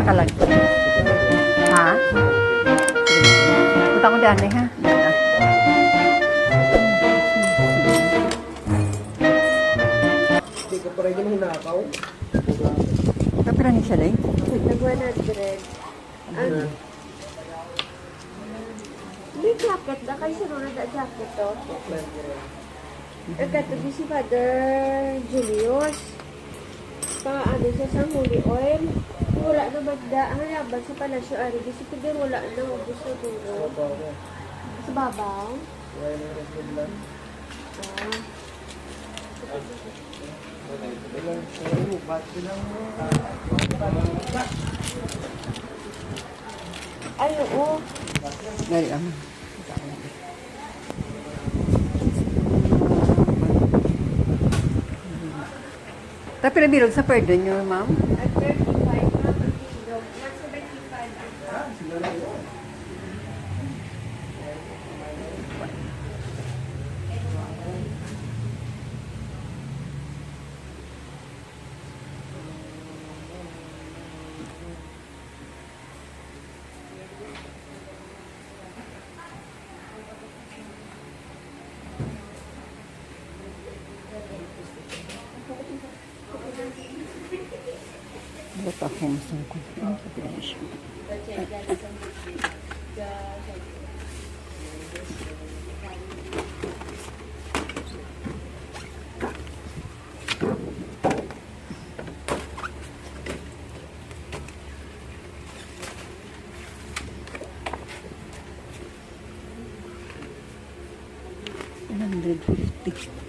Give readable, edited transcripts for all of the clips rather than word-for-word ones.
kalag. Ha? Punta ko daan eh, ha? Hindi ka pa rin yung hinakaw. Kapira ni siya, day? Nag-100. Ano? May jacket na kayo sunod na jacket to. Nagkatabi si Father Julius. Paano siya sa holy oil. Wala na magda. Ang laban sa palasyo ari. Kasi pwede wala na. Ubus na duro. Sa babaw. Ay, oo. Dari ang. Tapi na bilog sa pardon nyo, ma'am? At 35 na pagkindog. 175. Ba't ako masangkot? Ano sa pinasya? $150.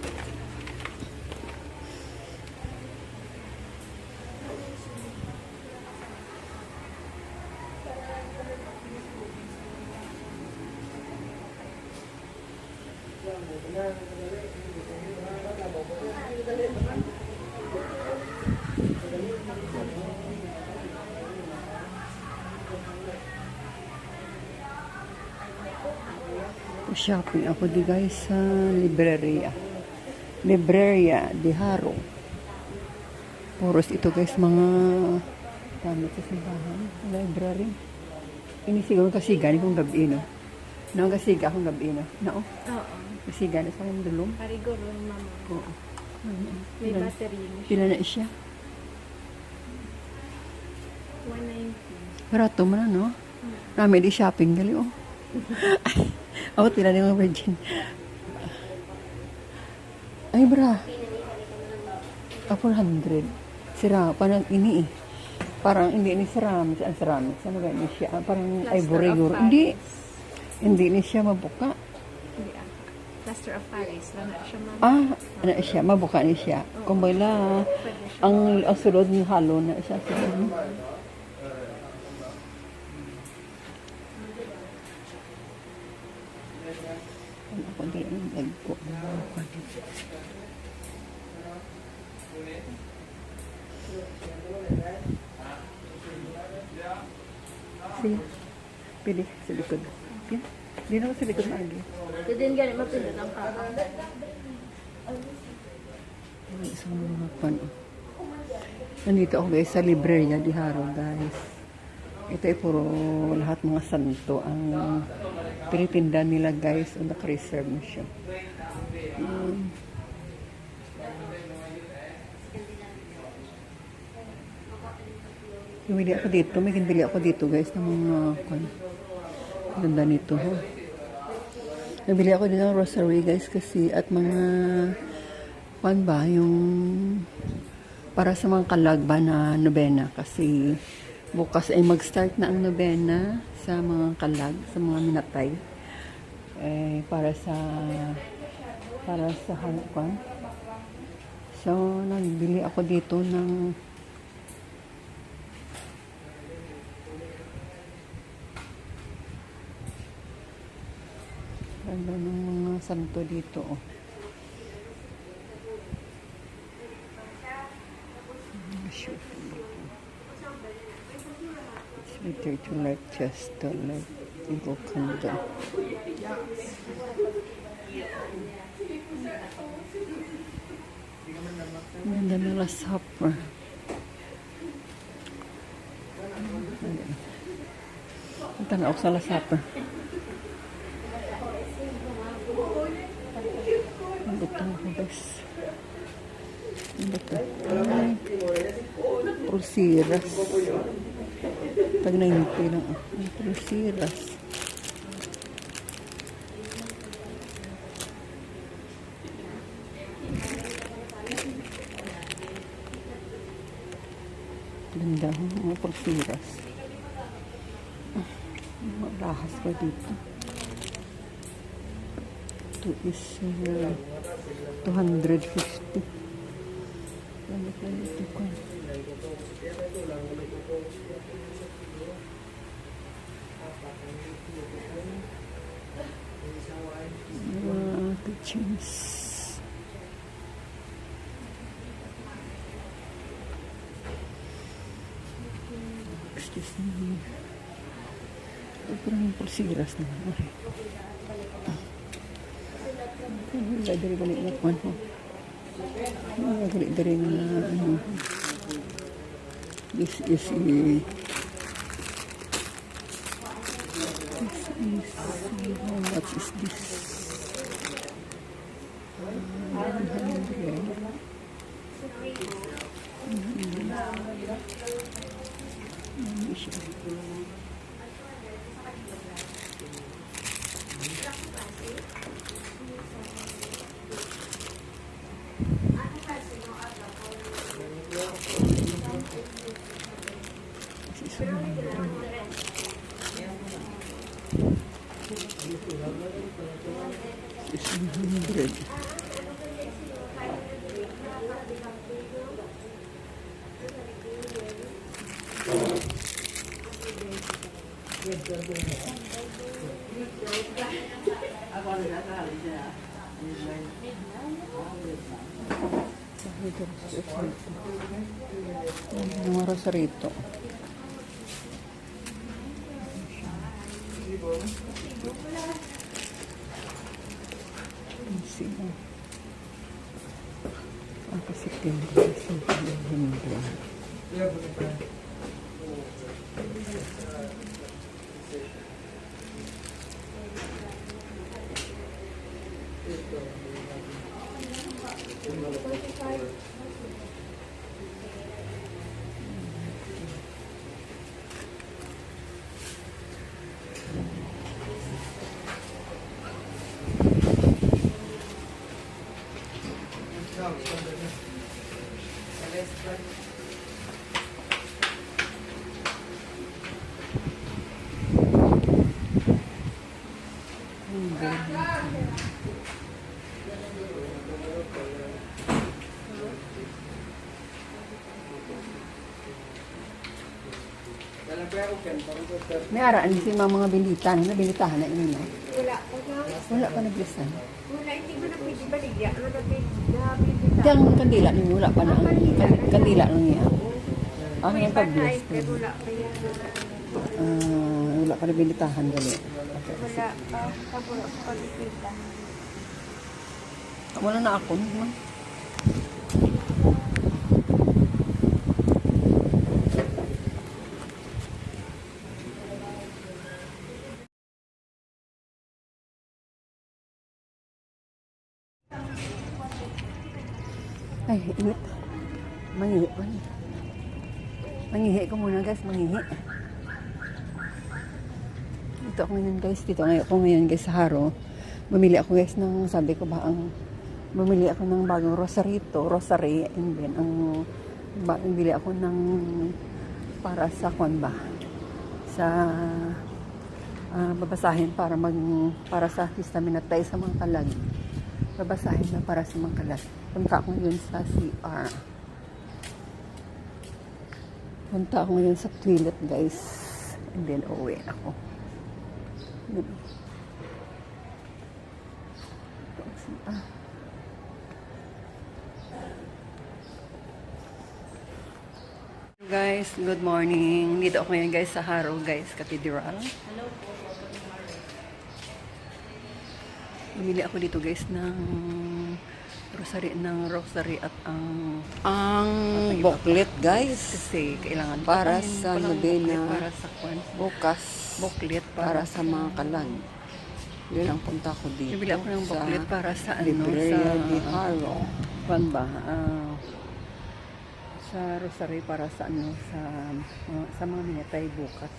Shopping ako di guys sa Libreria di Haro. Puros ito guys mga gamit sa simbahan, library. Ini siguro kasiga ni kong gabi no. No kasiga akong gabi no. No. Oo. Kasiga na sa akong dulong. Pariguro yung mama. Oo. May battery na siya. Pila na siya? 190. Barato mo na no. Rami di shopping gali oh. Ako tila ni mga virgin. Ay bra. 400. Sira parang ini eh. Parang hindi ni ceramics, ang ceramics. Ano ba ni siya? Parang ivory euro. Hindi ni siya mabuka. Hindi ah. Plaster of Paris. Wala siya mama. Ano siya? Mabuka ni siya. Kung baila, ang sulod ni halo na siya. Ako din ang bag ko. Sige. Pili sa likod. Yan. Hindi na ako sa likod na agi. So din ganit mapindot ang papa. Isang mga pan. Nandito ako guys sa Libreria di Haro guys. Ito ay puro lahat mga santo ang pinitinda nila guys o naka-reserve na siya. Bumili ako dito. May bili ako dito guys ng mga ganda nito. Ho. Nabili ako din ng rosary guys kasi at mga pan ba yung para sa mga kalagba na nobena kasi bukas ay mag-start na ang nobena sa mga kalag, sa mga minatay. Para sa hangkwan. So, nagbili ako dito ng mga santo dito. Oh. It's better to like just to like go candle. Ganda ng last supper. Punta na ako sa Lasapa. Ang butang ko, guys. Ang butang. Ay, Prusiras. Tag 90 lang. Prusiras. Ganda mga prusiras. Mga lahas ko dito. Ito is 250. Lamit na dito ko. Kitchens. Excuse me. Parang pulsiras na. Dari-balik na po. Dari na ano. This is what is this? 100. This is 100. Mga rosarito. Sino? Ako si Kendra. May araan si mga bilitan. Nabilitahan na inyo, no? Wala pa na. Wala pa naglisan. Wala, hindi mo na pwede baligya. Ano na pwede? Kaya ang kandila ninyo, wala pa na. Kandila lang niya. Ang yung pag-bless. Wala pa yan. Wala pa nabilitahan gali. Wala pa. Tapos pagkikita. Wala na ako. Ay, init. Mangihi. Mangihi ko muna, guys. Mangihi. Dito ako ngayon, guys. Sa Haro. Bumili ako, guys, ng, sabi ko ba, bumili ako ng bagong rosary, and then, bumili ako ng, para sa kwan ba, sa, babasahin para sa histaminatay sa mga kalag. Babasahin na para sa mga kalag. Punta ako ngayon sa CR. Punta ako ngayon sa toilet, guys. And then, uwi ako. Guys, good morning. Dito ako ngayon, guys, sa Haro, guys, Cathedral. Hello. Bumili ako dito, guys, ng rosary at Ang booklet, guys. kasi kailangan Para patayin sa pa ng novena. booklet para sa kwan. Bukas. Booklet Para sa mga kalan. Yun ang punta ko dito. Bibili ako ng booklet para sa ano, Libreria sa de Haro. kwan ba? Sa rosary para sa ano, sa mga minatay bukas.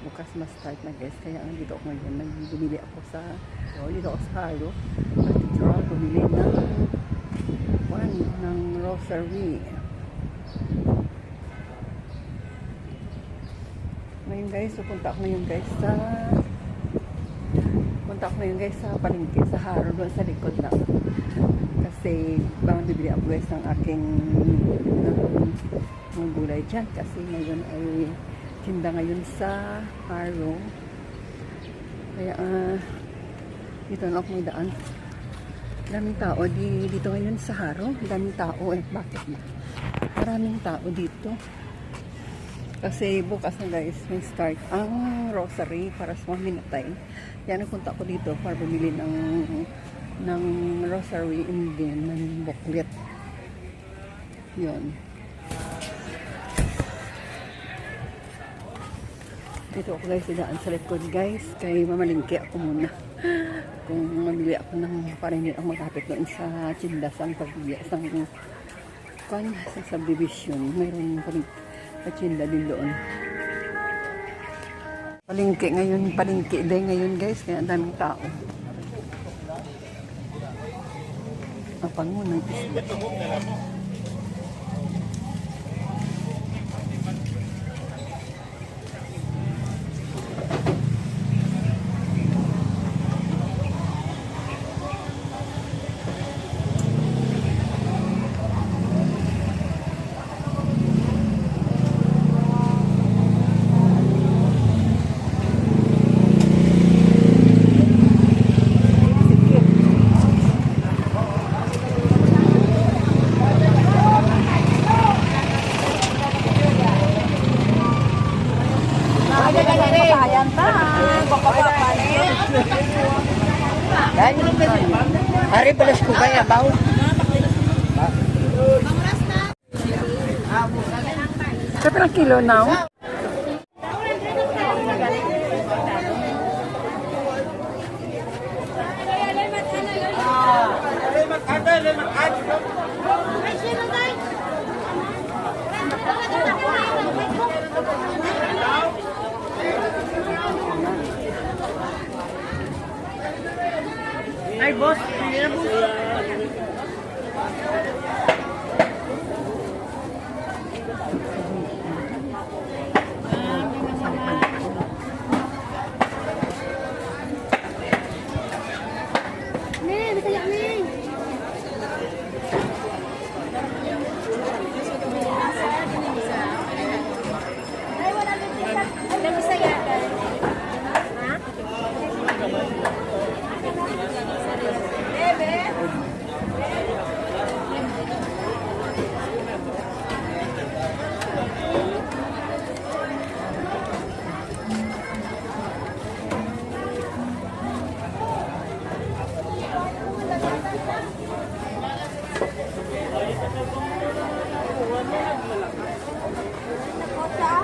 Bukas mas start na guys. Kaya dito ako ngayon. Bumili ako dito ako sa Haro. Cathedral. Bumili ng rosary. Ngayon guys, punta ako ngayon guys sa palengke, sa Haro, doon sa likod na. Kasi bang bibili ako guys ng aking mga gulay dyan. Kasi ngayon ay tinda ngayon sa Haro. Kaya dito na ako may daan. Daming tao dito ngayon sa Haro. Daming tao bakit na? Maraming tao dito. Kasi bukas na guys, may start ang rosary para sa mga minatay. Kaya nagpunta ako dito para bumili ng rosary and then ng booklet. Yun. Dito ako guys, idaan sa likod guys. Kaya mamalingki ako muna. Kung mamili ako ng para hindi ako magkapit doon sa tindasang pagbili sa subdivision. Mayroon pachinda din doon. Palengke din ngayon guys, kaya ang daming tao. Ang pango ng isda. Hari balas ko kaya bau. Kapag kilo now? Ay boss,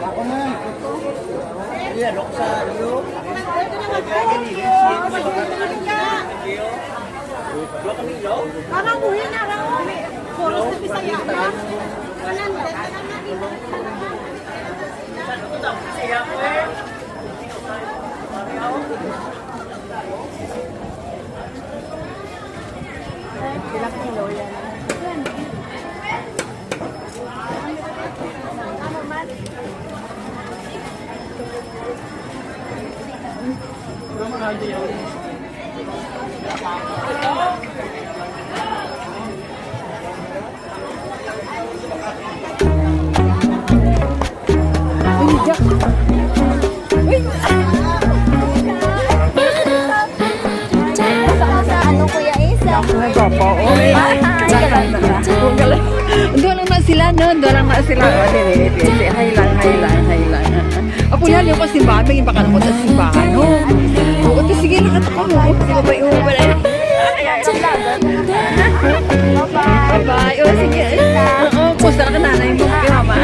ako na. Iya, loksa dulu. Parang buhay na raw. Puro sa Bisaya na. Kanan, ilang kilo yan? Doon lang na sila, no? Doon lang na sila. O, highline. Apo yan, yung kasimbahan. May baka naman sa simbahan, no? Oo, sige, lakat ako, no? Sige, ba yung sige. Oo, pusta ka nanay mo kay mama.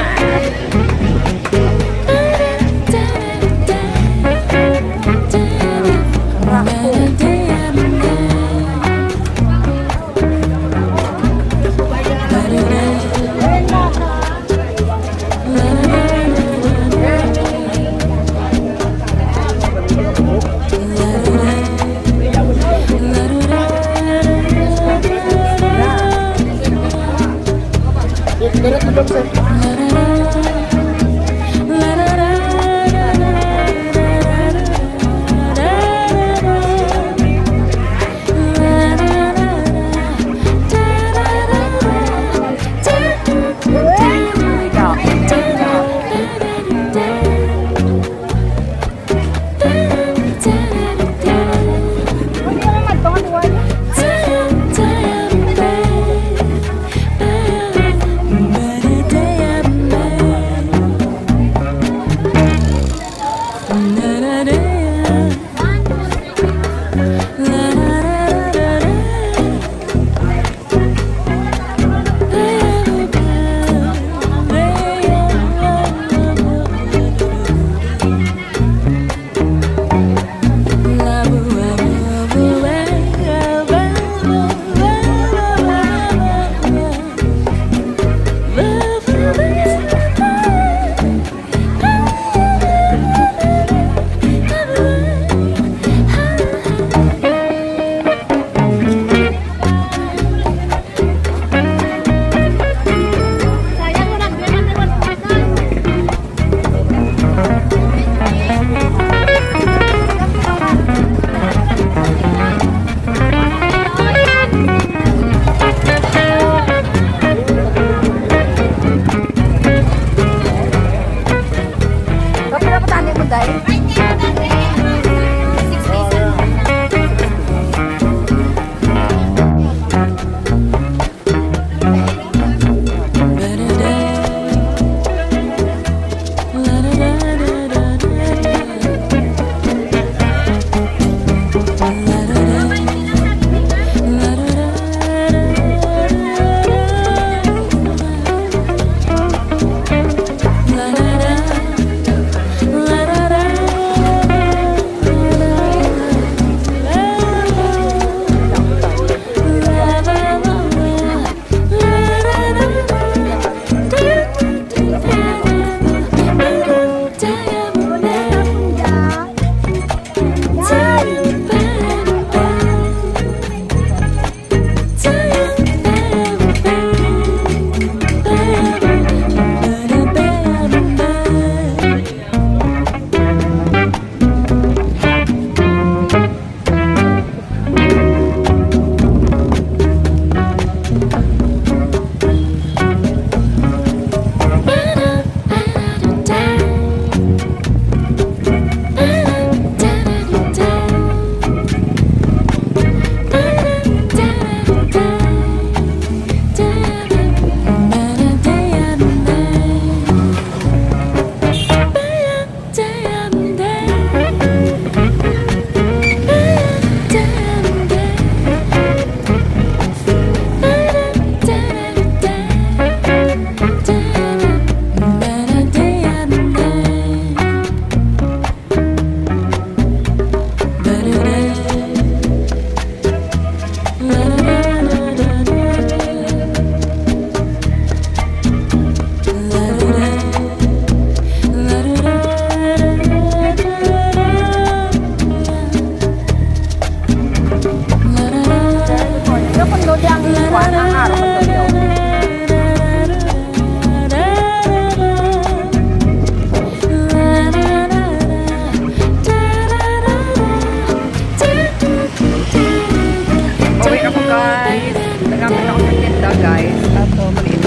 guys. Nagamit ako sa tinda guys. At maliit